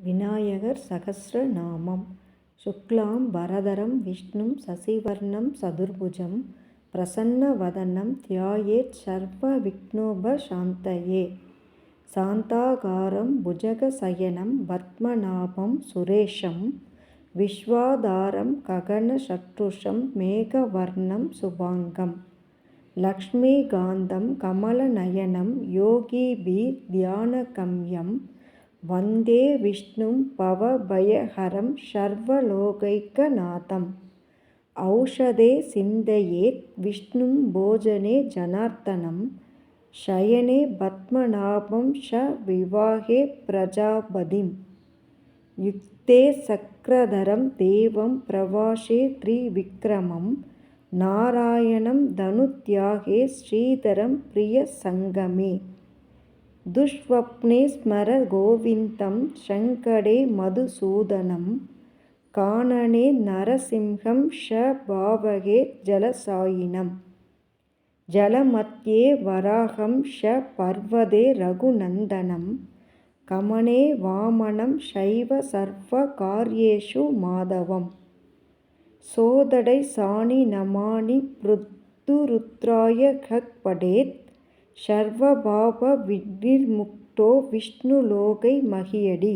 விநாயகர் சகஸ்ரநாமம். சுக்லாம் பரதரம் விஷ்ணும் சசிவர்ணம் சதுர்புஜம் பிரசன்னவதனம் த்யாயேத் சர்வ விக்னோபசாந்தயே. சாந்தாகாரம் புஜகசயனம் பத்மநாபம் சுரேஷம் விஸ்வாதாரம் ககனசத்ருஷம் மேகவர்ணம் சுபாங்கம் லக்ஷ்மீகாந்தம் கமலநயனம் யோகிபிர் தியானகம்யம் வந்தே விஷ்ணும் பவபயஹரம் சர்வலோகைக்கநாதம். ஔஷதே சிந்தயேத் விஷ்ணும் போஜனே ஜனார்த்தனம் ஷயனே பத்மநாபம் ஷ விவாஹே பிரஜாபதிம். யுக்தே சக்ரதரம் தேவம் பிரவாஷே த்ரிவிக்ரமம் நாராயணம் தனுத்யாகே ஸ்ரீதரம் பிரியசங்கமே. துஷ்வப்னே ஸ்மர கோவிந்தம் சங்கடே மதுசூதனம் கானனே நரசிம்ஹம் ஷ பாவகே ஜலசாயினம். ஜலமத்யே வராகம் ஷ பர்வதே ரகுநந்தனம் கமனே வாமனம் ஷைவ சர்வ கார்யேஷு மாதவம். சோதடை சாணி நமானி ப்ருத்துருத்ராய கக் படேத் சர்வபாப விநிர்முக்தோ விஷ்ணுலோகை மகியடி.